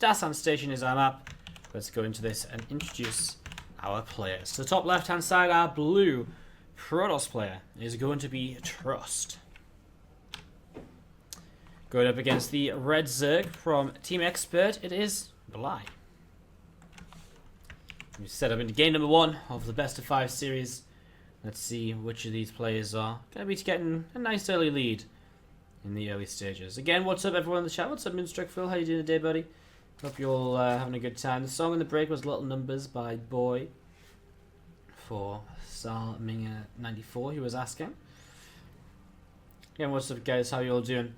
Dasan Station is our map. Let's go into this and introduce our players. To the top left-hand side, our blue Protoss player is going to be Trust. Going up against the red Zerg from Team Expert, it is Bly. We set up into game number 1 of the best of 5 series. Let's see which of these players are going to be getting a nice early lead in the early stages. Again, what's up everyone in the chat? What's up Moonstruck Phil? How you doing today, buddy? Hope you're all having a good time. The song in the break was Little Numbers by Boy for Salminger94, who was asking. Again, what's up guys? How you all doing?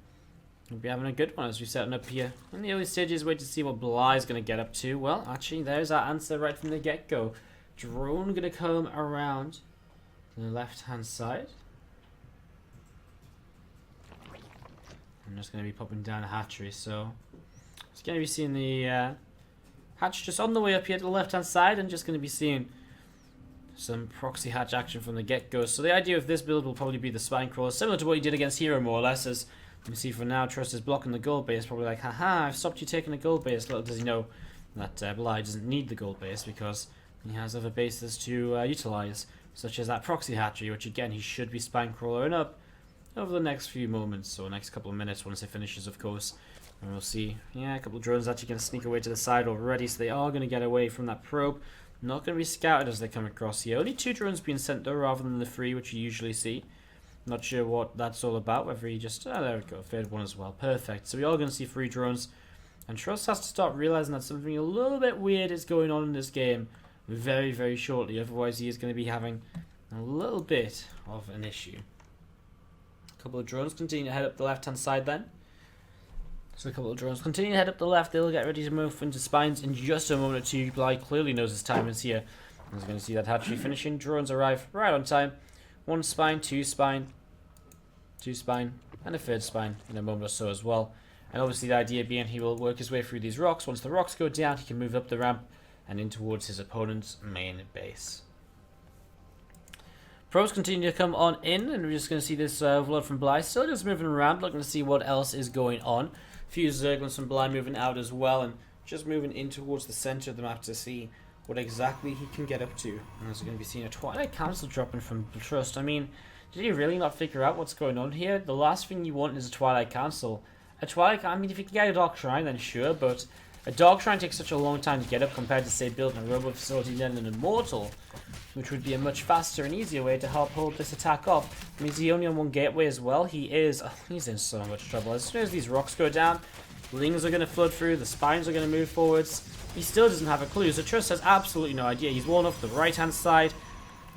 We'll be having a good one as we're setting up here in the early stages. Wait to see what Bly's going to get up to. Well, actually, there's our answer right from the get-go. Drone going to come around to the left-hand side. I'm just going to be popping down a hatchery, so it's going to be seeing the hatch just on the way up here to the left-hand side, and just going to be seeing some proxy hatch action from the get-go. So the idea of this build will probably be the spine crawler, similar to what you did against Hero, more or less, as you can see for now, Trust is blocking the gold base, probably like, haha, I've stopped you taking the gold base. Little does he know that Bly doesn't need the gold base because he has other bases to utilize, such as that proxy hatchery, which again, he should be spine crawling up over the next few moments, or next couple of minutes once it finishes, of course. And we'll see, yeah, a couple of drones actually going to sneak away to the side already, so they are going to get away from that probe. Not going to be scouted as they come across here. Only 2 drones being sent though, rather than the 3, which you usually see. Not sure what that's all about, whether he just... Oh, there we go, 3rd one as well. Perfect. So we are going to see 3 drones. And Trust has to start realizing that something a little bit weird is going on in this game very, very shortly. Otherwise, he is going to be having a little bit of an issue. A couple of drones continue to head up the left-hand side then. So a couple of drones continue to head up the left. They'll get ready to move into spines in just a moment or two. Bly clearly knows his time is here. He's going to see that hatchery finishing. Drones arrive right on time. 1 spine, 2 spine, 2 spine, and a 3rd spine in a moment or so as well. And obviously the idea being he will work his way through these rocks. Once the rocks go down, he can move up the ramp and in towards his opponent's main base. Pros continue to come on in, and we're just going to see this overload from Bly. Still just moving around, looking to see what else is going on. A few Zerglings from Bly moving out as well, and just moving in towards the center of the map to see what exactly he can get up to. And as we're going to be seeing a Twilight Council dropping from Trust. I mean, did he really not figure out what's going on here? The last thing you want is a Twilight Council. I mean, if you can get a Dark Shrine, then sure, but a Dark Shrine takes such a long time to get up compared to, say, building a Robo Facility then an Immortal, which would be a much faster and easier way to help hold this attack off. I mean, is he only on 1 gateway as well? He is. Oh, he's in so much trouble. As soon as these rocks go down, Lings are going to flood through, the spines are going to move forwards. He still doesn't have a clue, so Trust has absolutely no idea. He's worn off the right-hand side.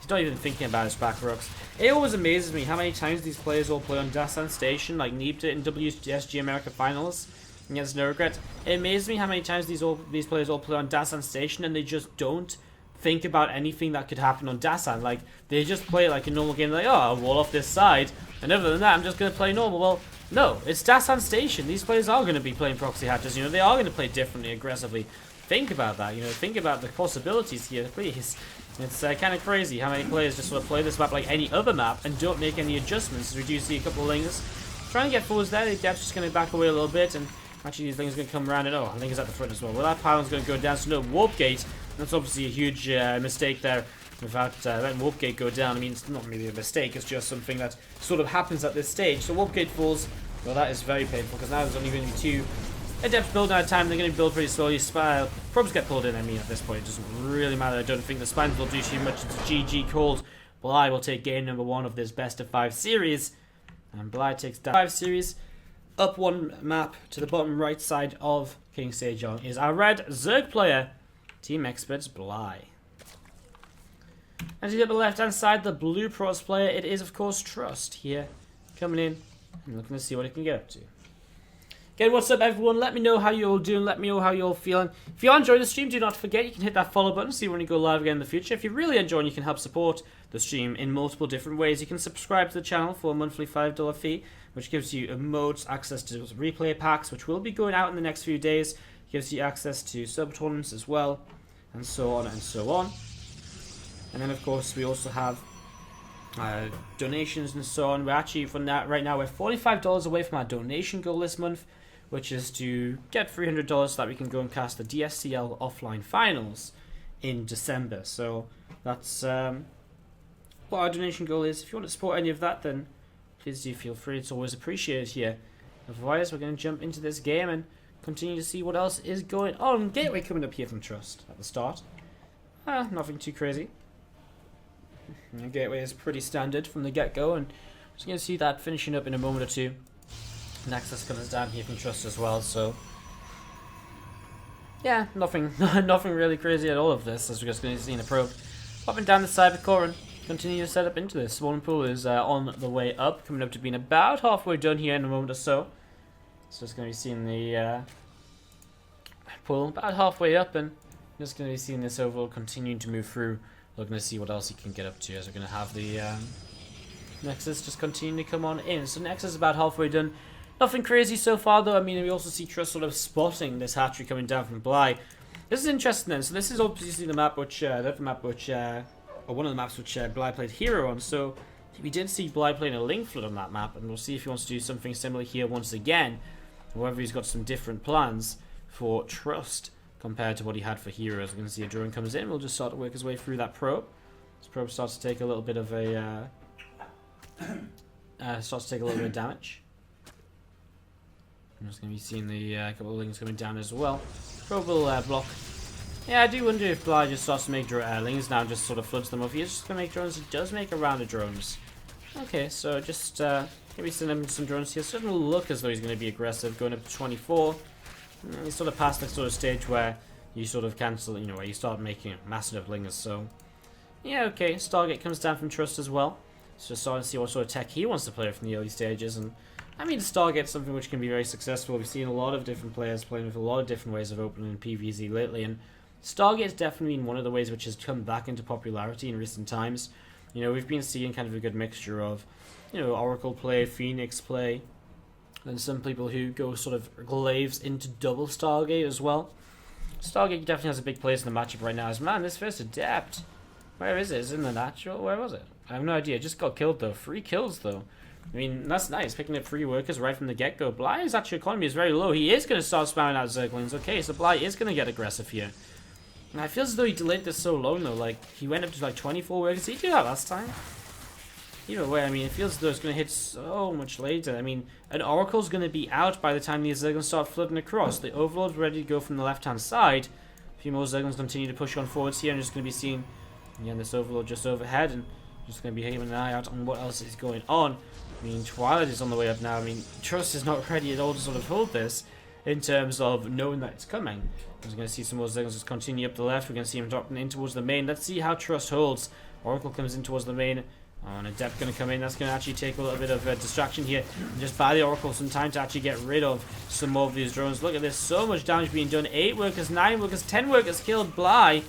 He's not even thinking about his back rocks. It always amazes me how many times these players all play on Dasan Station, like Neeb did in WSG America Finals against No Regret. It amazes me how many times these players all play on Dasan Station and they just don't think about anything that could happen on Dasan. Like, they just play it like a normal game, like, oh, I'll wall off this side, and other than that, I'm just going to play normal. Well, no, it's Dasan Station. These players are going to be playing proxy hatches, you know, they are going to play differently, aggressively. Think about that, you know, think about the possibilities here, please. It's kind of crazy how many players just sort of play this map like any other map and don't make any adjustments. We do see a couple of Lings trying to get forwards there. The Depth's just going to back away a little bit, and actually these Lings are going to come around, and oh, I think it's at the front as well. Well, that pylon's going to go down, so no Warp Gate. That's obviously a huge mistake there without letting Warp Gate go down. I mean, it's not really a mistake, it's just something that sort of happens at this stage. So Warp Gate falls, well, that is very painful, because now there's only going to be 2 Adepts building out of time. They're going to build pretty slowly. Probes get pulled in. I mean, at this point, it doesn't really matter. I don't think the spines will do too much. It's GG called. Bly will take game number 1 of this best of 5 series. And Bly takes that 5 series. Up 1 map to the bottom right side of King Sejong is our red Zerg player, Team Experts Bly. And to the left hand side, the blue Pros player, it is of course Trust here, coming in and looking to see what he can get up to. Again, what's up everyone? Let me know how you're all doing. Let me know how you're all feeling. If you are enjoying the stream, do not forget you can hit that follow button, see when we go live again in the future. If you're really enjoying, you can help support the stream in multiple different ways. You can subscribe to the channel for a monthly $5 fee, which gives you emotes, access to replay packs, which will be going out in the next few days. Gives you access to sub tournaments as well, and so on and so on. And then of course we also have donations and so on. We're actually, from that right now, we're $45 away from our donation goal this month, which is to get $300 so that we can go and cast the DSCL offline finals in December. So that's what our donation goal is. If you want to support any of that, then please do feel free. It's always appreciated here. Otherwise, we're going to jump into this game and continue to see what else is going on. Gateway coming up here from Trust at the start. Nothing too crazy. Gateway is pretty standard from the get-go, and just going to see that finishing up in a moment or two. Nexus comes down here from Trust as well, so yeah, nothing really crazy at all of this, as we're just going to see in the probe. Popping down the side of the core and continue to set up into this. Swollen Pool is on the way up, coming up to being about halfway done here in a moment or so. So it's going to be seeing the pool about halfway up, and just going to be seeing this overall continuing to move through, looking to see what else he can get up to, as we're going to have the Nexus just continue to come on in. So Nexus is about halfway done. Nothing crazy so far, though. I mean, we also see Trust sort of spotting this hatchery coming down from Bly. This is interesting then. So this is obviously the map which, or one of the maps which Bly played Hero on. So we did see Bly playing a Link Flood on that map, and we'll see if he wants to do something similar here once again, or whether he's got some different plans for Trust compared to what he had for Hero. As we're going to see a drone comes in, we'll just start to work his way through that probe. This probe starts to take a little bit of a damage. I'm just going to be seeing the couple of lings coming down as well. Probe will block. Yeah, I do wonder if Bly just starts to make lings now and just sort of floods them off. He's just going to make drones. He does make a round of drones. Okay, so just maybe send him some drones here. So it doesn't look as though he's going to be aggressive, going up to 24. He's sort of past that sort of stage where you sort of cancel, you know, where you start making massive lingers. So yeah, okay. Stargate comes down from Trust as well. So starting to see what sort of tech he wants to play with in the early stages. And I mean, Stargate's something which can be very successful. We've seen a lot of different players playing with a lot of different ways of opening in PvZ lately, and Stargate's definitely been one of the ways which has come back into popularity in recent times. You know, we've been seeing kind of a good mixture of, you know, Oracle play, Phoenix play, and some people who go sort of glaives into double Stargate as well. Stargate definitely has a big place in the matchup right now. As man, this first Adept, where is it? Is it in the natural? Where was it? I have no idea. Just got killed though. 3 kills though. I mean, that's nice, picking up 3 workers right from the get-go. Bly's actual economy is very low. He is going to start spamming out Zerglings. Okay, so Bly is going to get aggressive here. And I feel as though he delayed this so long, though. Like, he went up to, like, 24 workers. Did he do that last time? Either way, I mean, it feels as though it's going to hit so much later. I mean, an Oracle's going to be out by the time these Zerglings start flooding across. The Overlord's ready to go from the left-hand side. A few more Zerglings continue to push on forwards here. I'm just going to be seeing, again, this Overlord just overhead. And just going to be keeping an eye out on what else is going on. I mean, Twilight is on the way up now. I mean, Trust is not ready at all to sort of hold this in terms of knowing that it's coming. We're going to see some more Zerglings just continue up the left. We're going to see him dropping in towards the main. Let's see how Trust holds. Oracle comes in towards the main. And Adept going to come in. That's going to actually take a little bit of distraction here. And just buy the Oracle some time to actually get rid of some more of these drones. Look at this. So much damage being done. 8 workers, 9 workers, 10 workers killed. Bly,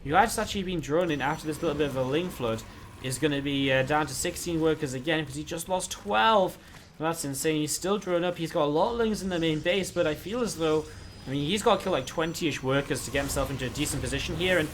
who has actually been drawn in after this little bit of a Ling Flood, is going to be down to 16 workers again because he just lost 12. That's insane. He's still drawn up. He's got a lot of lings in the main base, but I feel as though, I mean, he's got to kill like 20-ish workers to get himself into a decent position here. And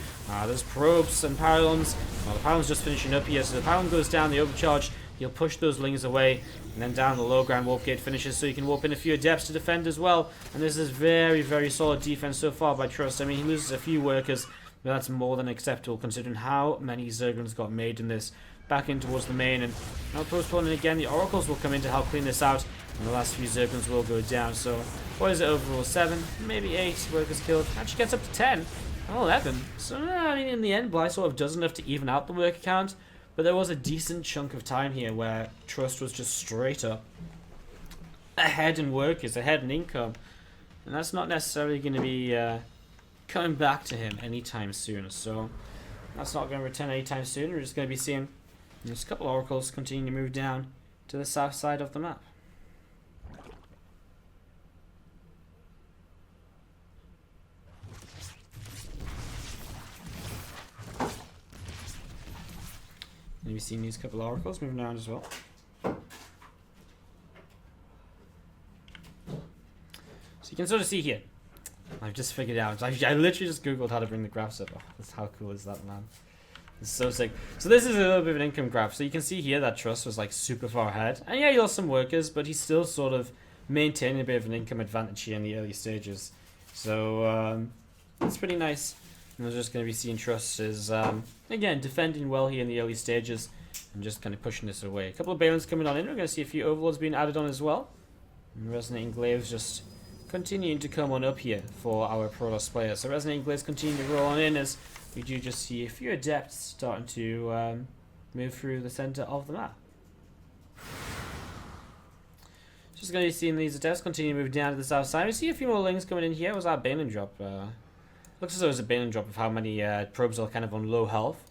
there's probes and pylons. Well, the pylon's just finishing up here, so the pylon goes down, the overcharge. He'll push those lings away, and then down the low ground warp gate finishes, so you can warp in a few Adepts to defend as well. And this is very, very solid defense so far by Trust. I mean, he loses a few workers, but that's more than acceptable considering how many Zerglings got made in this. Back in towards the main, and now postponing again. The Oracles will come in to help clean this out, and the last few Zerglings will go down. So, what is it overall? 7, maybe 8 workers killed. Actually gets up to 10. 11. So, I mean, in the end, Bly sort of does enough to even out the worker count, but there was a decent chunk of time here where Trust was just straight up ahead in workers, ahead in income, and that's not necessarily going to be coming back to him anytime soon. So, that's not going to return anytime soon. We're just going to be seeing there's a couple of Oracles continue to move down to the south side of the map. And we've seen these couple of Oracles moving around as well. So you can sort of see here. I've just figured out. I literally just googled how to bring the graphs up. Oh, how cool is that, man? It's so sick. So this is a little bit of an income graph. So you can see here that Trust was like super far ahead. And yeah, he lost some workers, but he's still sort of maintaining a bit of an income advantage here in the early stages. So it's pretty nice. And we're just going to be seeing Trust is, again, defending well here in the early stages and just kind of pushing this away. A couple of Balins coming on in. We're going to see a few Overlords being added on as well. And Resonating Glaives just continuing to come on up here for our Protoss players. So Resonating Glaives continue to roll on in as we do just see a few Adepts starting to move through the center of the map. Just going to be seeing these Adepts continue to move down to the south side. We see a few more Lings coming in here. Was our Balin drop? Looks as though it was a Balin drop of how many probes are kind of on low health.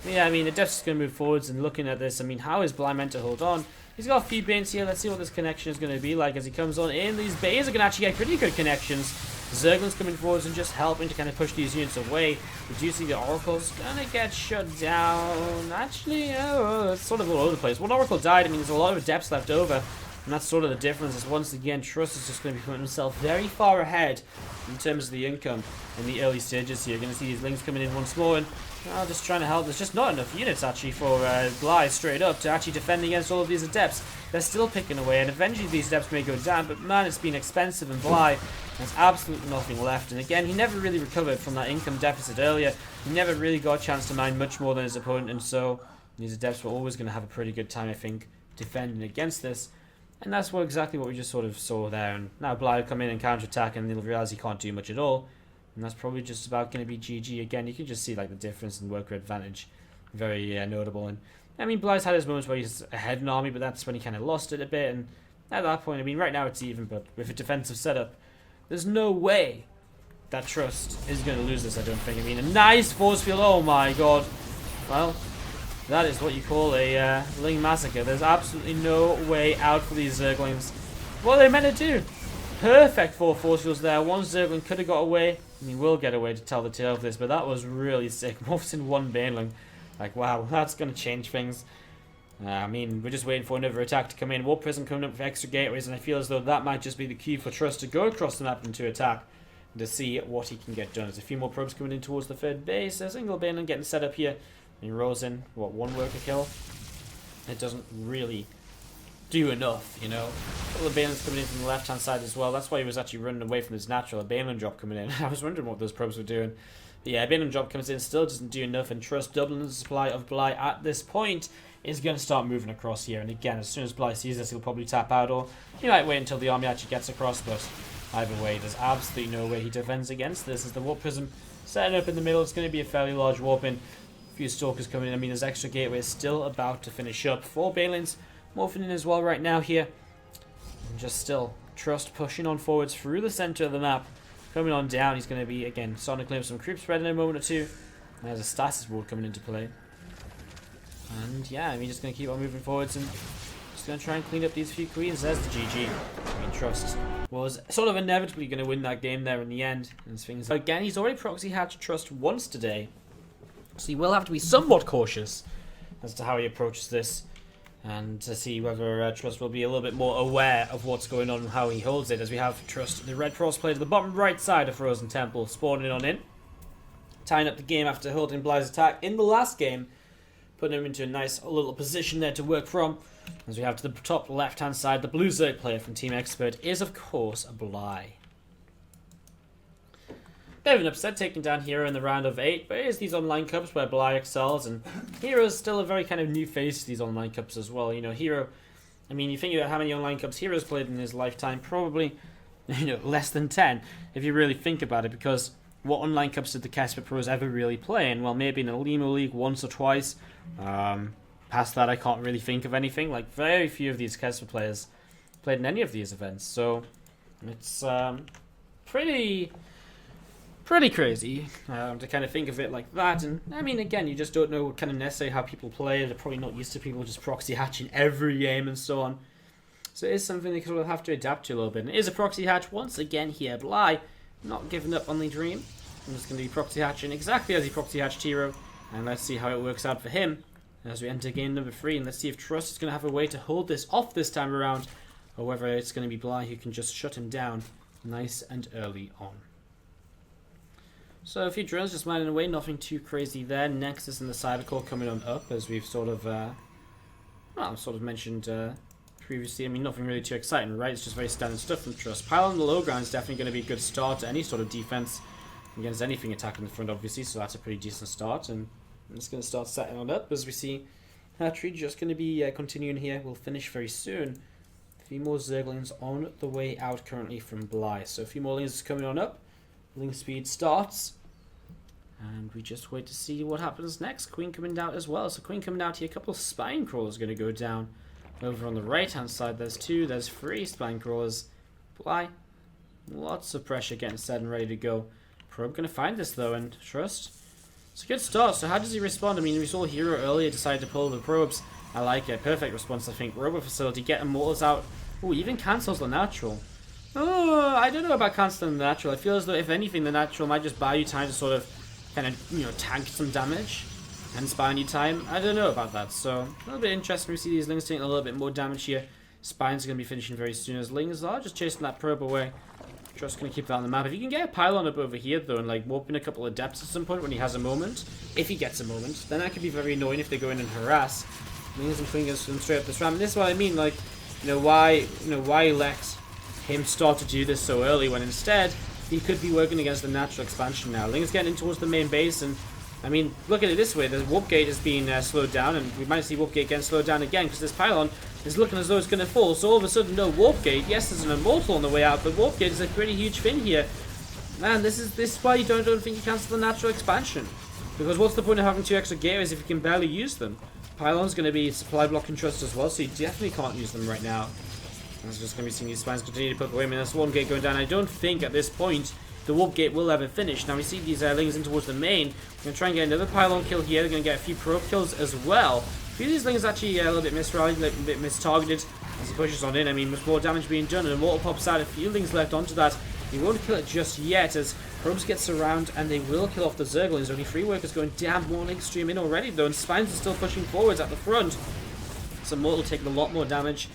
Yeah, I mean, Adepts is going to move forwards, and looking at this, I mean, how is Bly meant to hold on? He's got a few banes here. Let's see what this connection is going to be like as he comes on in. These bays are going to actually get pretty good connections. Zerglin's coming forwards and just helping to kind of push these units away. Reducing the Oracle's going to get shut down. Actually, it's sort of all over the place. One Oracle died. I mean, there's a lot of Adepts left over. And that's sort of the difference, is once again, Trust is just going to be putting himself very far ahead in terms of the income in the early stages here. You're going to see these Lings coming in once more, and just trying to help. There's just not enough units, actually, for Bly straight up to actually defend against all of these Adepts. They're still picking away, and eventually these Adepts may go down, but man, it's been expensive, and Bly has absolutely nothing left. And again, he never really recovered from that income deficit earlier. He never really got a chance to mine much more than his opponent, and so these Adepts were always going to have a pretty good time, I think, defending against this. And that's exactly what we just sort of saw there. And now Bly will come in and counterattack, and he'll realize he can't do much at all. And that's probably just about going to be GG again. You can just see like the difference in worker advantage, very notable. And I mean, Bly's had his moments where he's ahead in army, but that's when he kind of lost it a bit. And at that point, I mean, right now it's even, but with a defensive setup, there's no way that Trust is going to lose this. I don't think. I mean, a nice force field. Oh my god. Well, that is what you call a Ling massacre. There's absolutely no way out for these Zerglings. What are they meant to do? Perfect 4 force fields there. One Zergling could have got away. I mean, will get away to tell the tale of this, but that was really sick. Morphs in one Baneling. Like, wow, that's going to change things. I mean, we're just waiting for another attack to come in. Warp Prism coming up with extra gateways, and I feel as though that might just be the key for Trust to go across the map and to attack, and to see what he can get done. There's a few more probes coming in towards the third base. A single Baneling getting set up here. He rolls in, what, 1 worker kill? It doesn't really do enough, you know. A couple of Balins coming in from the left-hand side as well. That's why he was actually running away from his natural. A Balin drop coming in. I was wondering what those probes were doing. But yeah, a Balin drop comes in, still doesn't do enough, and Trust doubling the supply of Bly at this point is going to start moving across here. And again, as soon as Bly sees this, he'll probably tap out, or he might wait until the army actually gets across, but either way, there's absolutely no way he defends against this. As the Warp Prism setting up in the middle, it's going to be a fairly large warp in. Few Stalkers coming in. I mean, there's extra gateways still about to finish up. 4 Balins morphing in as well right now here. And just still Trust pushing on forwards through the center of the map. Coming on down, he's going to be, again, sonically with some creep spread in a moment or two. And there's a stasis ward coming into play. And yeah, I mean, just going to keep on moving forwards and just going to try and clean up these few queens. There's the GG. I mean, Trust was sort of inevitably going to win that game there in the end. And things again, he's already proxy hatched Trust once today. So he will have to be somewhat cautious as to how he approaches this, and to see whether Trust will be a little bit more aware of what's going on and how he holds it, as we have Trust, the red cross player to the bottom right side of Frozen Temple, spawning on in, tying up the game after holding Bly's attack in the last game, putting him into a nice little position there to work from. As we have to the top left hand side, the blue Zerg player from Team Expert is of course Bly. Bit of an upset taking down Hero in the round of 8, but it is these online cups where Bly excels, and Hero's still a very kind of new face to these online cups as well. You know, Hero, I mean, you think about how many online cups Hero's played in his lifetime, probably, you know, less than 10, if you really think about it, because what online cups did the Casper Pros ever really play in? Well, maybe in a Limo League once or twice. Past that, I can't really think of anything. Like, very few of these Casper players played in any of these events, so it's pretty crazy to kind of think of it like that. And I mean, again, you just don't know kind of necessarily how people play. They're probably not used to people just proxy hatching every game and so on. So it is something they will have to adapt to a little bit. And it is a proxy hatch once again here. Bly not giving up on the dream. I'm just going to be proxy hatching exactly as he proxy hatched Hero. And let's see how it works out for him as we enter game number 3. And let's see if Trust is going to have a way to hold this off this time around, or whether it's going to be Bly who can just shut him down nice and early on. So a few drills just mining away, nothing too crazy there. Nexus and the Cybercore coming on up, as we've sort of mentioned previously. I mean, nothing really too exciting, right? It's just very standard stuff from Trust. Pile on the low ground is definitely going to be a good start to any sort of defense against anything attacking the front, obviously, so that's a pretty decent start. And I'm just going to start setting on up as we see Hatchery just going to be continuing here. We'll finish very soon. A few more Zerglings on the way out currently from Bly. So a few more Lings coming on up. Ling speed starts. And we just wait to see what happens next. Queen coming down as well. So Queen coming out here. A couple of Spine Crawlers going to go down. Over on the right-hand side, there's 2. There's 3 Spine Crawlers. Bly. Lots of pressure getting set and ready to go. Probe going to find this, though, and Trust. It's a good start. So how does he respond? I mean, we saw Hero earlier decide to pull the probes. I like it. Perfect response, I think. Robo Facility, get Immortals out. Ooh, even cancels the natural. Oh, I don't know about cancelling the natural. I feel as though, if anything, the natural might just buy you time to sort of kind of, you know, tank some damage and spine you time. I don't know about that. So, a little bit interesting. We see these Lings taking a little bit more damage here. Spines are going to be finishing very soon as Lings are just chasing that probe away. Just going to keep that on the map. If you can get a pylon up over here, though, and like warp in a couple of depths at some point when he has a moment, if he gets a moment, then that could be very annoying if they go in and harass. Lings and Fingers them straight up this ramp. And this is what I mean, like, why let him start to do this so early when instead he could be working against the natural expansion now. Ling's getting in towards the main base, and I mean, look at it this way: the warp gate is being slowed down, and we might see warp gate getting slowed down again because this pylon is looking as though it's going to fall. So all of a sudden, no warp gate. Yes, there's an immortal on the way out, but warp gate is a pretty huge thing here. Man, this is why you don't think you cancel the natural expansion, because what's the point of having 2 extra gateways if you can barely use them? Pylon's going to be supply blocking Trust as well, so you definitely can't use them right now. It's just going to be seeing these spines continue to poke away. I mean, there's one gate going down. I don't think at this point the warp gate will ever finish. Now we see these Lings in towards the main. We're going to try and get another pylon kill here. They're going to get a few probe kills as well. A few of these Lings actually a little bit misrallied, a little bit mistargeted as he pushes on in. I mean, with more damage being done, and Immortal pops out. A few Lings left onto that. He won't kill it just yet as probes get surround, and they will kill off the Zerglings. Only 3 workers going down. More Lings stream in already though, and Spines are still pushing forwards at the front. So Immortal taking a lot more damage.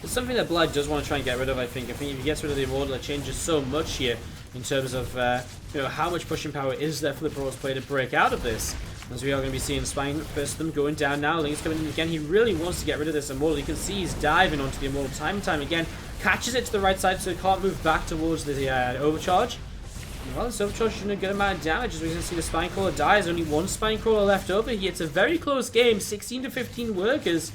It's something that Bly does want to try and get rid of, I think. I think if he gets rid of the Immortal, it changes so much here in terms of how much pushing power is there for the Brawlers player to break out of this. As we are going to be seeing Spine first them going down now. Ling's coming in again. He really wants to get rid of this Immortal. You can see he's diving onto the Immortal time and time again. Catches it to the right side so he can't move back towards the overcharge. Well, this overcharge is doing a good amount of damage as we can see the Spine Crawler dies. Only 1 Spine Crawler left over here. It's a very close game. 16 to 15 workers.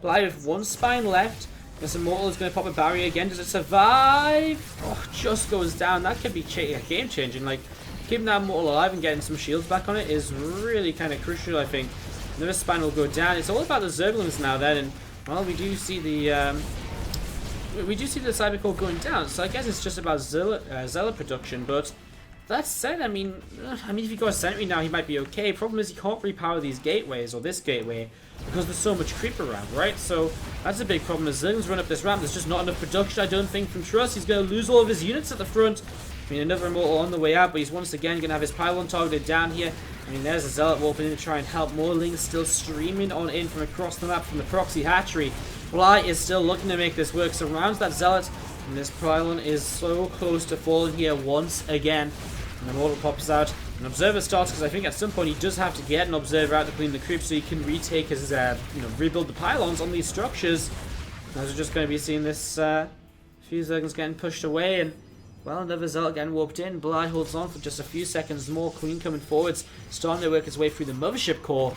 Bly with 1 Spine left. This Immortal is going to pop a barrier again. Does it survive? Oh, just goes down. That could be game changing. Like, keeping that Immortal alive and getting some shields back on it is really kind of crucial, I think. Another Spine will go down. It's all about the Zerglings now then, and well, we do see the Cyber Core going down. So I guess it's just about Zealot production. But that said, I mean, if you go a Sentry now, he might be okay. Problem is he can't repower these gateways or this gateway, because there's so much creep around, right? So that's a big problem. As Zerglings run up this ramp, there's just not enough production, I don't think, from Trust. He's going to lose all of his units at the front. I mean, another Immortal on the way out, but he's once again going to have his pylon targeted down here. I mean, there's a Zealot warping in to try and help. More Lings still streaming on in from across the map from the proxy hatchery. Bly is still looking to make this work. Surrounds that Zealot, and this pylon is so close to falling here once again. And the Immortal pops out. An Observer starts, because I think at some point he does have to get an Observer out to clean the creep so he can retake his, rebuild the pylons on these structures. As we're just going to be seeing this few Zerglings getting pushed away, and well, another Zealot getting warped in. Bly holds on for just a few seconds more. Queen coming forwards, starting to work his way through the Mothership core.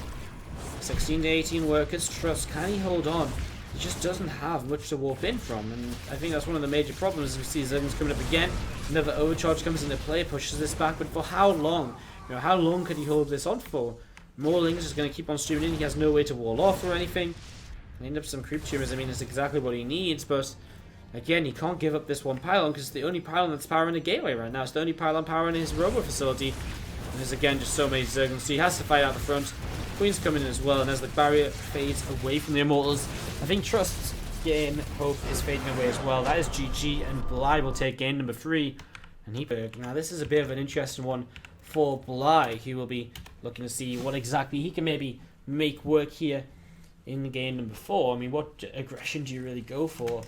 16 to 18 workers. Trust, can he hold on? He just doesn't have much to warp in from, and I think that's one of the major problems. We see Zerglings coming up again. Another overcharge comes into play, pushes this back, but for how long? How long could he hold this on for? More Lings is going to keep on streaming in. He has no way to wall off or anything. End up some creep tumors. I mean, it's exactly what he needs, but again, he can't give up this 1 pylon because it's the only pylon that's powering the gateway right now. It's the only pylon powering his robo facility. And there's again just so many Zerglings, so he has to fight out the front. Queen's coming in as well, and as the barrier fades away from the Immortals, I think Trust's gain hope is fading away as well. That is GG, and Bly will take game number 3. And now this is a bit of an interesting one for Bly. He will be looking to see what exactly he can maybe make work here in game number 4. I mean, what aggression do you really go for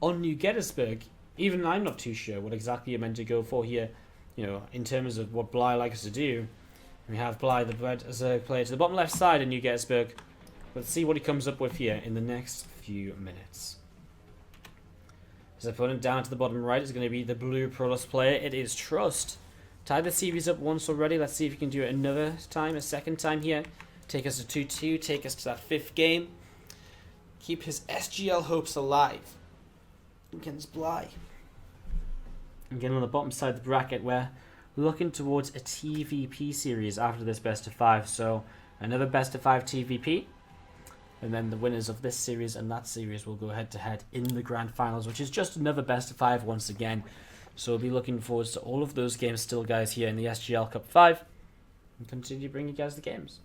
on New Gettysburg? Even I'm not too sure what exactly you're meant to go for here, in terms of what Bly likes to do. We have Bly the Bread as a player to the bottom left side in New Gettysburg. Let's see what he comes up with here in the next few minutes. His opponent down to the bottom right is going to be the blue Protoss player. It is Trust. Tied the series up once already. Let's see if he can do it another time, a second time here. Take us to 2-2, take us to that 5th game. Keep his SGL hopes alive against Bly. Again, on the bottom side of the bracket, we're looking towards a TVP series after this best of 5. So another best of 5 TVP. And then the winners of this series and that series will go head to head in the grand finals, which is just another best of 5 once again. So we'll be looking forward to all of those games still, guys, here in the SGL Cup 5. And continue to bring you guys the games.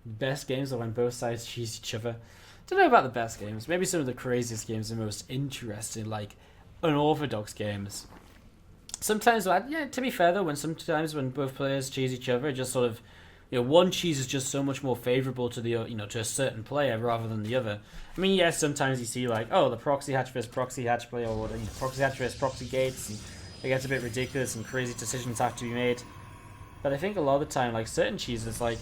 Best games are when both sides choose each other. Don't know about the best games. Maybe some of the craziest games are most interesting, like unorthodox games. Sometimes, yeah, to be fair though, sometimes when both players choose each other, it just sort of, one cheese is just so much more favourable to the, to a certain player rather than the other. I mean, yes, sometimes you see like, oh, the proxy hatch versus proxy hatch player, or proxy hatch versus proxy gates, and it gets a bit ridiculous and crazy decisions have to be made. But I think a lot of the time, like certain cheeses, like,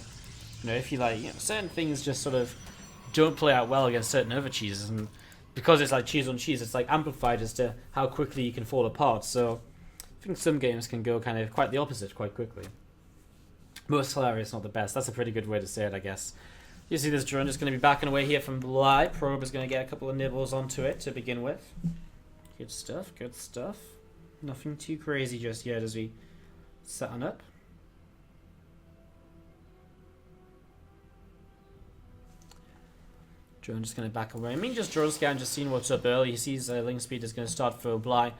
if you like, certain things just sort of don't play out well against certain other cheeses, and because it's like cheese on cheese, it's like amplified as to how quickly you can fall apart. So I think some games can go kind of quite the opposite quite quickly. Most hilarious, not the best. That's a pretty good way to say it, I guess. You see this drone is going to be backing away here from Bly. Probe is going to get a couple of nibbles onto it to begin with. Good stuff, good stuff. Nothing too crazy just yet as we set on up. Drone just going to back away. I mean, just drone scan, just seeing what's up early. He sees link speed is going to start for Bly.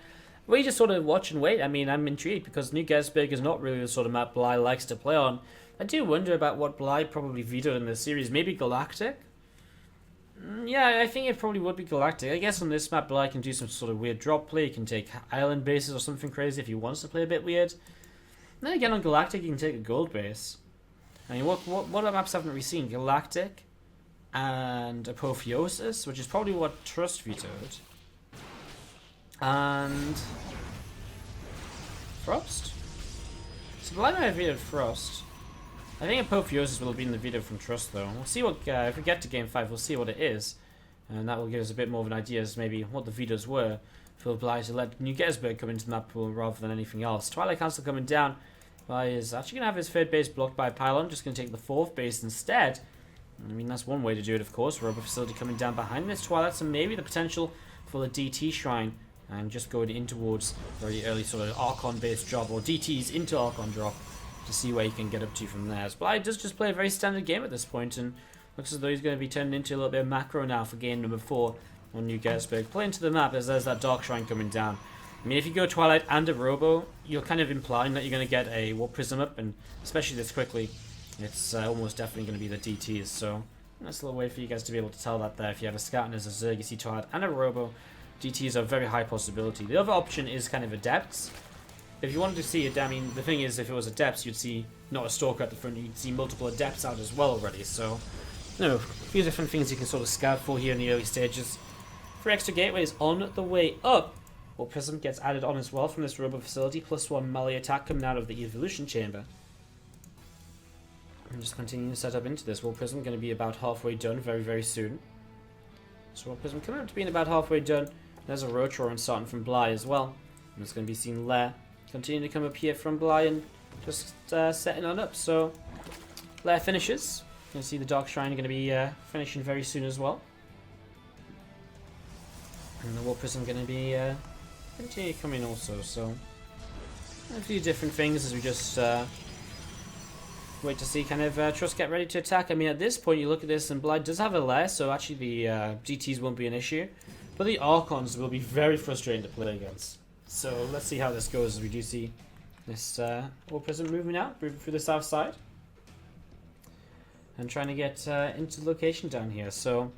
We just sort of watch and wait. I mean, I'm intrigued because New Gettysburg is not really the sort of map Bly likes to play on. I do wonder about what Bly probably vetoed in this series. Maybe Galactic? Yeah, I think it probably would be Galactic. I guess on this map, Bly can do some sort of weird drop play. He can take island bases or something crazy if he wants to play a bit weird. And then again, on Galactic, he can take a gold base. I mean, what maps haven't we seen? Galactic and Apotheosis, which is probably what Trust vetoed. And Frost? So Bly might have vetoed Frost. I think Apotheosis will be in the veto from Trust though. We'll see what, if we get to game 5, we'll see what it is. And that will give us a bit more of an idea as maybe what the vetoes were for Bly to let New Gettysburg come into the map pool rather than anything else. Twilight Council coming down. Bly is actually going to have his 3rd base blocked by a pylon, just going to take the 4th base instead. I mean, that's one way to do it, of course. Robo Facility coming down behind this Twilight, so maybe the potential for the DT Shrine. And just going in towards very early sort of Archon-based drop, or DTs into Archon drop, to see where he can get up to from there. Bly does just play a very standard game at this point, and looks as though he's going to be turning into a little bit of macro now for game number 4 on New Gettysburg. Play into the map as there's that Dark Shrine coming down. I mean, if you go Twilight and a Robo, you're kind of implying that you're going to get a Warp Prism up, and especially this quickly, it's almost definitely going to be the DTs. So that's a little way for you guys to be able to tell that there. If you have a Scout and there's a Zerg, you see Twilight and a Robo, DTs are a very high possibility. The other option is kind of Adepts. If you wanted to see it, I mean, the thing is, if it was Adepts, you'd see not a Stalker at the front, you'd see multiple Adepts out as well already. So, a few different things you can sort of scout for here in the early stages. 3 extra gateways on the way up. Well, Prism gets added on as well from this Robo Facility, +1 melee attack coming out of the Evolution Chamber. I'm just continuing to set up into this. Well, Prism going to be about halfway done very, very soon. So, Well, Prism coming up to being about halfway done. There's a Rotoran starting from Bly as well. And it's going to be seen Lair continuing to come up here from Bly and just setting on up. So, Lair finishes. You can see the Dark Shrine going to be finishing very soon as well. And the War Prism going to be continue coming also. So, a few different things as we just wait to see kind of Trust get ready to attack. I mean, at this point, you look at this and Bly does have a Lair, so actually the GTs won't be an issue. But the Archons will be very frustrating to play against. So let's see how this goes as we do see this War Prism moving out, moving through the south side. And trying to get into the location down here. So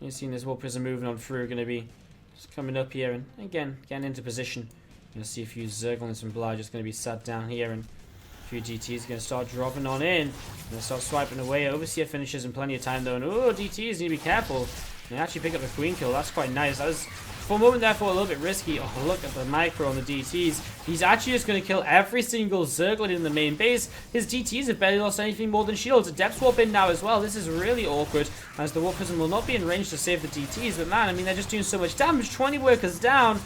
you've seen this War Prism moving on through, going to be just coming up here and again getting into position. You'll see a few Zerglings from Bly just going to be sat down here, and a few DTs going to start dropping on in. Going to start swiping away. Overseer finishes in plenty of time though, and oh, DTs need to be careful. They actually pick up the Queen kill. That's quite nice. That was For a moment, therefore, a little bit risky. Oh, look at the micro on the DTs. He's actually just going to kill every single Zergling in the main base. His DTs have barely lost anything more than shields. A depth swap in now as well. This is really awkward, as the Warp Prism will not be in range to save the DTs. But man, I mean, they're just doing so much damage. 20 workers down.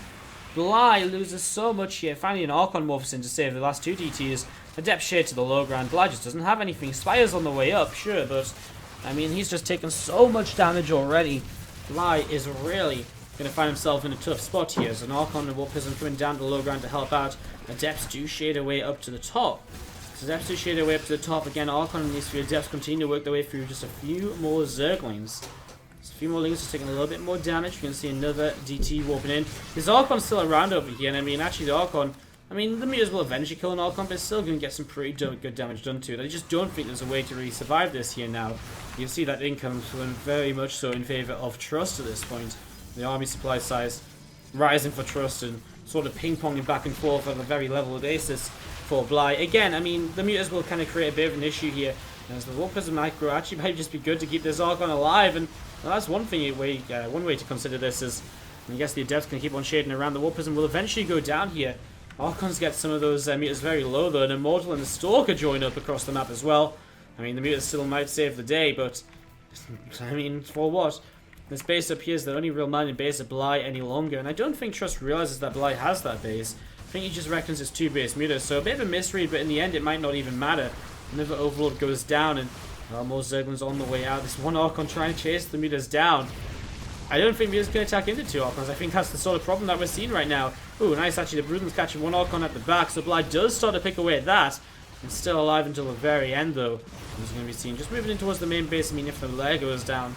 Bly loses so much here. Finally, an Archon morphs in to save the last two DTs. A depth shade to the low ground. Bly just doesn't have anything. Spire's on the way up, sure, but I mean, he's just taken so much damage already. Bly is really going to find himself in a tough spot here. As an Archon and Warp Prism coming down to the low ground to help out. Adepts do shade away up to the top. So Adepts do shade away up to the top. Again, Archon and these few Adepts continue to work their way through just a few more Zerglings. Just a few more Lings are taking a little bit more damage. You can see another DT warping in. This Archon's still around over here, and I mean, actually the Archon, I mean, the meters will eventually kill an Archon, but it's still going to get some pretty good damage done to it. I just don't think there's a way to really survive this here now. You see that income very much so in favor of Trust at this point. The army supply size rising for Trust and sort of ping-ponging back and forth on a very level basis for Bly. Again, I mean, the meters will kind of create a bit of an issue here. As the Warp Prism micro actually might just be good to keep this Archon alive, and well, that's one thing. One way to consider this is, I guess the Adepts can keep on shading around. The Warp Prism will eventually go down here. Archons get some of those meters very low though, and Immortal and the Stalker join up across the map as well. I mean, the meters still might save the day, but I mean, for what? This base up here is the only real mining base of Bly any longer, and I don't think Trust realizes that Bly has that base. I think he just reckons it's two base meters, so a bit of a misread, but in the end it might not even matter. Another Overlord goes down, and more Zerglings on the way out. This one Archon trying to chase the meters down. I don't think Muters can attack into two Archons. I think that's the sort of problem that we're seeing right now. Ooh, nice actually. The Bruden's catching one Archon at the back, so Bly does start to pick away at that. And still alive until the very end though. He's going to be seen just moving in towards the main base. I mean, if the lair goes down,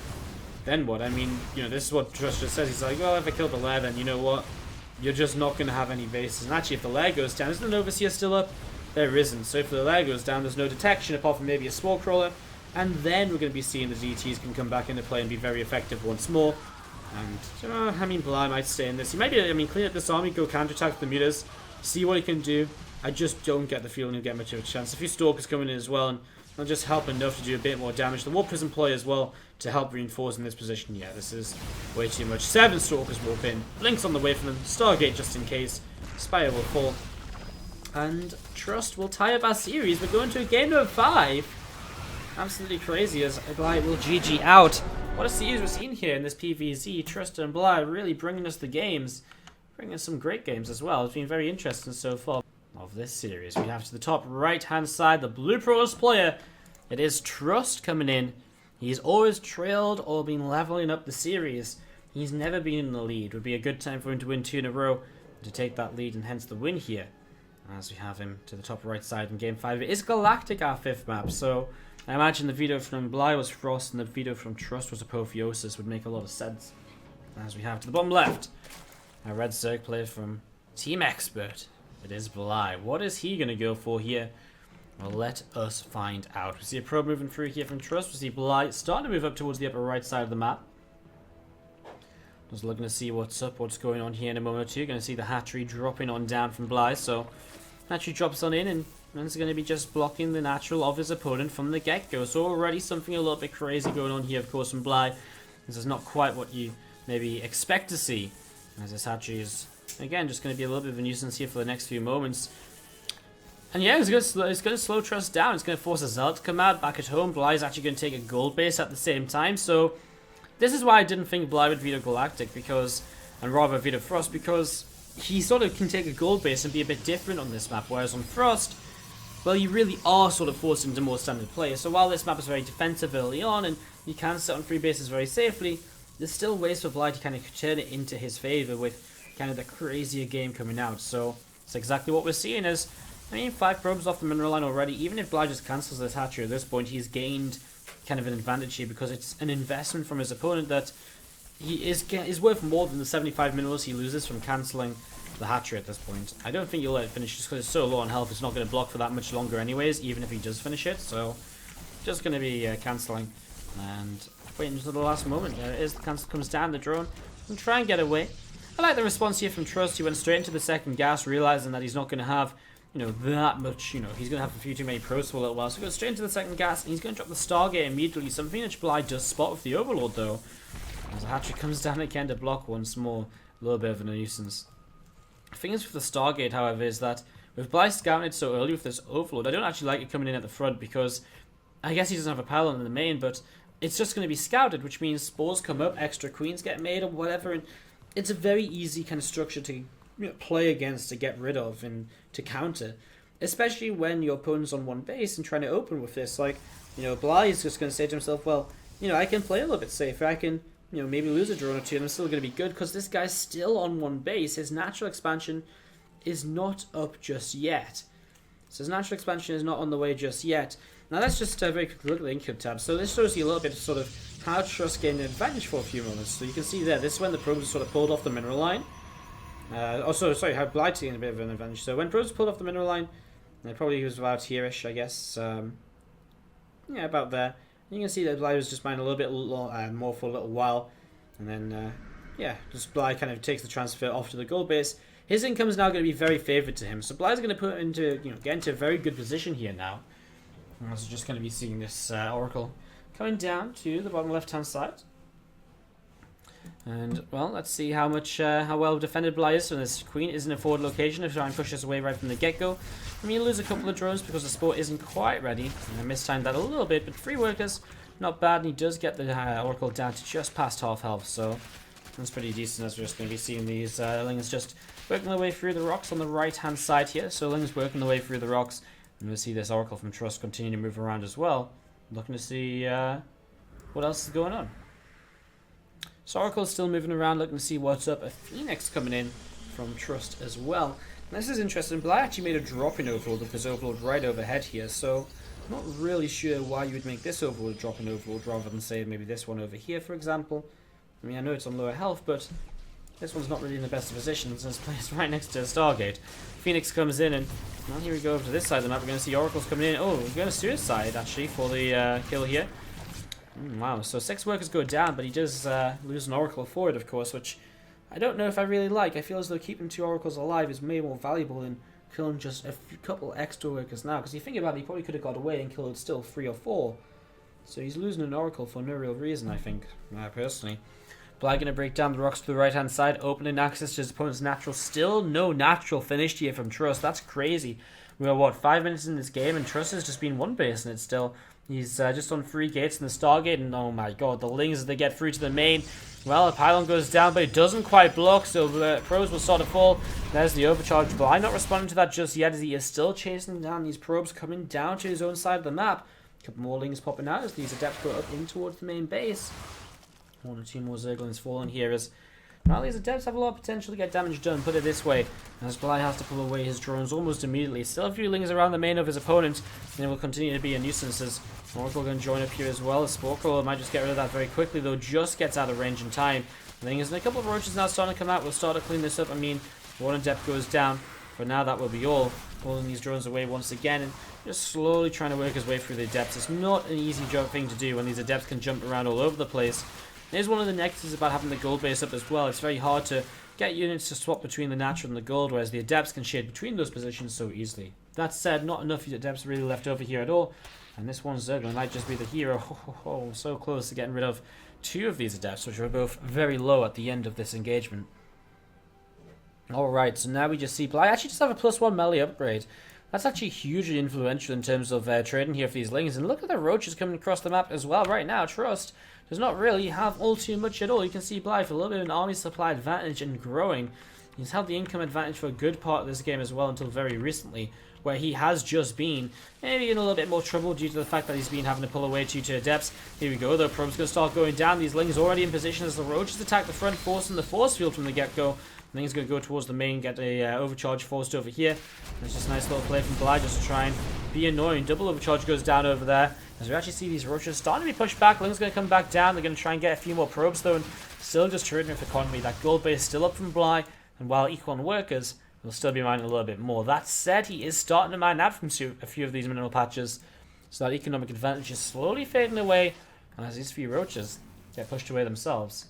then what? I mean, you know, this is what Trust just says. He's like, well, if I kill the lair, then you know what? You're just not going to have any bases. And actually, if the lair goes down, isn't an Overseer still up? There isn't. So if the lair goes down, there's no detection apart from maybe a small crawler. And then we're going to be seeing the DTs can come back into play and be very effective once more. And, I mean, Bly might stay in this. He might be, I mean, clean up this army, go counterattack the meters, see what he can do. I just don't get the feeling he'll get much of a chance. A few Stalkers coming in as well, and they'll just help enough to do a bit more damage. The Warp Prism play as well to help reinforce in this position. Yeah, this is way too much. 7 Stalkers warp in. Blink's on the way from them. Stargate just in case. Spire will fall. And Trust will tie up our series. We're going to a game number 5. Absolutely crazy as Bly will GG out. What a series we're seeing here in this PvZ. Trust and Bly really bringing us the games. Bringing us some great games as well. It's been very interesting so far. Of this series, we have to the top right hand side the Blue Pros player. It is Trust coming in. He's always trailed or been leveling up the series. He's never been in the lead. Would be a good time for him to win 2 in a row to take that lead and hence the win here. As we have him to the top right side in game 5. It is Galactic, our 5th map, so I imagine the veto from Bly was Frost and the veto from Trust was Apotheosis would make a lot of sense. As we have to the bottom left, a red Zerg player from Team Expert. It is Bly. What is he going to go for here? Well, let us find out. We see a probe moving through here from Trust. We see Bly starting to move up towards the upper right side of the map. Just looking to see what's up, what's going on here in a moment or two. Going to see the hatchery dropping on down from Bly. So, hatchery drops on in and it's going to be just blocking the natural of his opponent from the get-go. So already something a little bit crazy going on here, of course, from Bly. This is not quite what you maybe expect to see. As this hatchery is, again, just going to be a little bit of a nuisance here for the next few moments. And yeah, it's going to slow Trust down. It's going to force a Zealot to come out back at home. Bly's actually going to take a gold base at the same time. So this is why I didn't think Bly would veto Galactic, because, and rather veto Frost, because he sort of can take a gold base and be a bit different on this map. Whereas on Frost, well, you really are sort of forced into more standard play. So while this map is very defensive early on and you can sit on 3 bases very safely, there's still ways for Bly to kind of turn it into his favor with kind of the crazier game coming out. So it's exactly what we're seeing is, I mean, 5 probes off the mineral line already. Even if Bly just cancels this hatchery at this point, he's gained kind of an advantage here because it's an investment from his opponent that he is worth more than the 75 minerals he loses from cancelling the hatchery at this point. I don't think he'll let it finish just because it's so low on health. It's not going to block for that much longer anyways, even if he does finish it. So just going to be cancelling and waiting until the last moment. There it is. The cancel comes down. The drone and try and get away. I like the response here from Trust. He went straight into the second gas, realizing that he's not going to have, you know, that much, you know, he's going to have a few too many pros for a little while. So he goes straight into the second gas, and he's going to drop the Stargate immediately. Something that Bly does spot with the Overlord, though. As the hatchery comes down again to block once more. a little bit of a nuisance. The thing is with the Stargate, however, is that with Bly scouting it so early with this Overload, I don't actually like it coming in at the front because I guess he doesn't have a pylon in the main, but it's just going to be scouted, which means spores come up, extra queens get made or whatever, and it's a very easy kind of structure to play against, to get rid of, and to counter. Especially when your opponent's on one base and trying to open with this. Like, Bly is just going to say to himself, well, I can play a little bit safer. I can, maybe lose a drone or two and I'm still going to be good because this guy's still on one base. His natural expansion is not up just yet. So his natural expansion is not on the way just yet. Now let's just very quickly look at the income tab. So this shows you a little bit of sort of how Trust gained an advantage for a few moments. So you can see there, this is when the probes sort of pulled off the mineral line. How Bly gained a bit of an advantage. So when probes pulled off the mineral line, probably was about here-ish, I guess. Yeah, about there. And you can see that Bly was just mining a little bit more for a little while. And then, just Bly kind of takes the transfer off to the gold base. His income is now going to be very favoured to him. So Bly's going to put into, get into a very good position here now. And we're just going to be seeing this Oracle coming down to the bottom left-hand side. And, well, let's see how well defended Bly is. So this queen is in a forward location to try and push this away right from the get-go. I mean, you lose a couple of drones because the sport isn't quite ready. And I mistimed that a little bit, but free workers, not bad. And he does get the Oracle down to just past half health. So that's pretty decent, as we're just going to be seeing these Lings just working their way through the rocks on the right-hand side here. So Lings working their way through the rocks. And we'll see this Oracle from Trust continue to move around as well. Looking to see what else is going on. So Oracle's still moving around, looking to see what's up. A Phoenix coming in from Trust as well. And this is interesting. Bly actually made a drop in Overload with his Overload right overhead here. So I'm not really sure why you would make this Overload drop in Overload rather than say maybe this one over here, for example. I mean, I know it's on lower health, but this one's not really in the best of positions. It's placed right next to a Stargate. Phoenix comes in, and well, here we go over to this side of the map. We're going to see Oracle's coming in. Oh, we're going to Suicide actually for the kill here. Wow, so 6 workers go down, but he does lose an Oracle forward, of course, which I don't know if I really like. I feel as though keeping 2 Oracles alive is way more valuable than killing just a couple extra workers now. Because you think about it, he probably could have got away and killed still 3 or 4. So he's losing an Oracle for no real reason, I think, personally. Bly going to break down the rocks to the right-hand side, opening access to his opponent's natural. Still no natural finished here from Trust. That's crazy. We are, what, 5 minutes in this game, and Trust has just been one base, and it's still... He's just on 3 gates in the Stargate, and oh my god, the Lings as they get through to the main. Well, the pylon goes down, but it doesn't quite block, so probes will start to fall. There's the overcharge. Bly not responding to that just yet, as he is still chasing down these probes coming down to his own side of the map. A couple more Lings popping out as these Adepts go up in towards the main base. 1 or 2 more Zerglings falling here as... Well, these Adepts have a lot of potential to get damage done, put it this way. As Bly has to pull away his drones almost immediately. Still a few Lings around the main of his opponent, and it will continue to be a nuisance as Oracle going to join up here as well. As Sporkle might just get rid of that very quickly, though just gets out of range in time. The thing is, a couple of roaches now starting to come out. We'll start to clean this up. I mean, 1 Adept goes down. For now, that will be all. Pulling these drones away once again, and just slowly trying to work his way through the Adepts. It's not an easy thing to do when these Adepts can jump around all over the place. Here's one of the negatives about having the gold base up as well. It's very hard to get units to swap between the natural and the gold, whereas the Adepts can shade between those positions so easily. That said, not enough Adepts really left over here at all. And this one Zerglin might just be the hero. So close to getting rid of 2 of these Adepts, which were both very low at the end of this engagement. Alright, so now we just see Bly actually just have a +1 melee upgrade. That's actually hugely influential in terms of trading here for these Lings. And look at the roaches coming across the map as well right now. Trust does not really have all too much at all. You can see Bly with a little bit of an army supply advantage and growing. He's held the income advantage for a good part of this game as well until very recently, where he has just been maybe in a little bit more trouble due to the fact that he's been having to pull away to Adepts. Here we go, the probe's going to start going down. These Lings already in position as the roaches attack the front, forcing the force field from the get-go. I think he's going to go towards the main, get a overcharge forced over here. It's just a nice little play from Bly just to try and be annoying. Double overcharge goes down over there. As we actually see these roaches starting to be pushed back. Ling's going to come back down. They're going to try and get a few more probes though. And still just trading with economy. That gold base still up from Bly. And while equal on workers, he'll still be mining a little bit more. That said, he is starting to mine out from a few of these mineral patches. So that economic advantage is slowly fading away. And as these few roaches get pushed away themselves.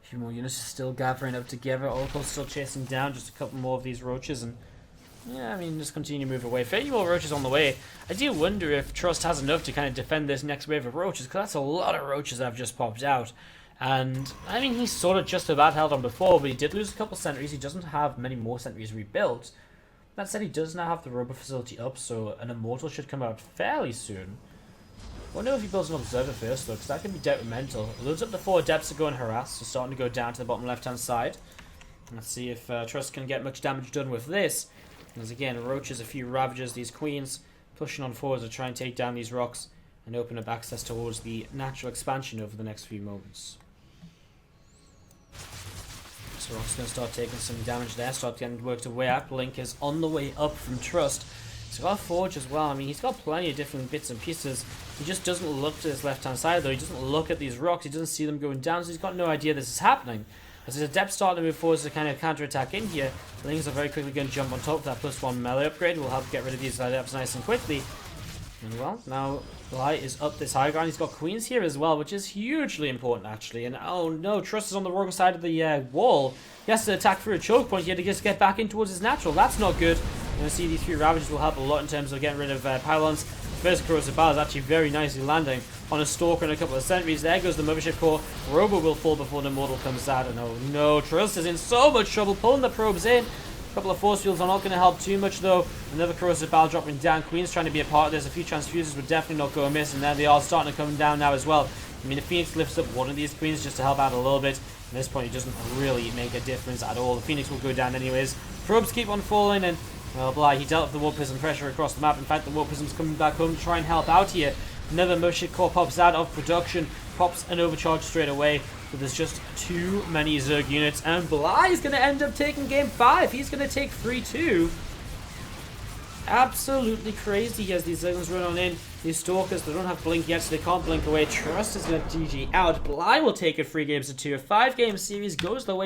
A few more units are still gathering up together. Oracle's still chasing down just a couple more of these roaches, and yeah, I mean, just continue to move away. 30 more roaches on the way. I do wonder if Trust has enough to kind of defend this next wave of roaches, because that's a lot of roaches that have just popped out. And, I mean, he's sort of just about held on before, but he did lose a couple sentries. He doesn't have many more sentries rebuilt. That said, he does now have the Robo facility up, so an Immortal should come out fairly soon. I wonder if he builds an Observer first, though, because that can be detrimental. Loads up the 4 Adepts to go and harass, so starting to go down to the bottom left-hand side. Let's see if Trust can get much damage done with this. As again, Roaches, a few Ravagers, these Queens, pushing on forwards to try and take down these rocks and open up access towards the natural expansion over the next few moments. So Rock's going to start taking some damage there, start getting worked away up. Blink is on the way up from Trust. He's got a Forge as well. I mean, he's got plenty of different bits and pieces. He just doesn't look to his left-hand side, though. He doesn't look at these rocks. He doesn't see them going down, so he's got no idea this is happening. As his Adepts start to move forwards to kind of counter-attack in here, Lings are very quickly going to jump on top of that +1 melee upgrade. Will help get rid of these Adepts nice and quickly. And well, now Bly is up this high ground. He's got Queens here as well, which is hugely important, actually. And oh no, Trust is on the wrong side of the wall. He has to attack through a choke point here to just get back in towards his natural. That's not good. You're going to see these 3 Ravages will help a lot in terms of getting rid of pylons. First Corrosive Bile is actually very nicely landing on a Stalker and a couple of sentries. There goes the Mothership Core. Robo will fall before the Immortal comes out. And oh no, Trust is in so much trouble pulling the probes in. A couple of force fields are not going to help too much though. Another Corrosive Bile dropping down. Queen's trying to be a part of this. A few transfuses would definitely not go amiss, and there they are starting to come down now as well. I mean, the Phoenix lifts up one of these Queens just to help out a little bit. At this point, it doesn't really make a difference at all. The Phoenix will go down anyways. Probes keep on falling, and well, Bly, he dealt with the Warp Prism pressure across the map. In fact, the Warp Prism's coming back home to try and help out here. Another Mothership Core pops out of production, pops an overcharge straight away. But there's just too many Zerg units, and Bly is going to end up taking game 5. He's going to take 3-2. Absolutely crazy. He has these Zerglings run on in. These Stalkers, they don't have Blink yet, so they can't blink away. Trust is going to GG out. Bly will take it 3 games to 2. A 5-game series goes the way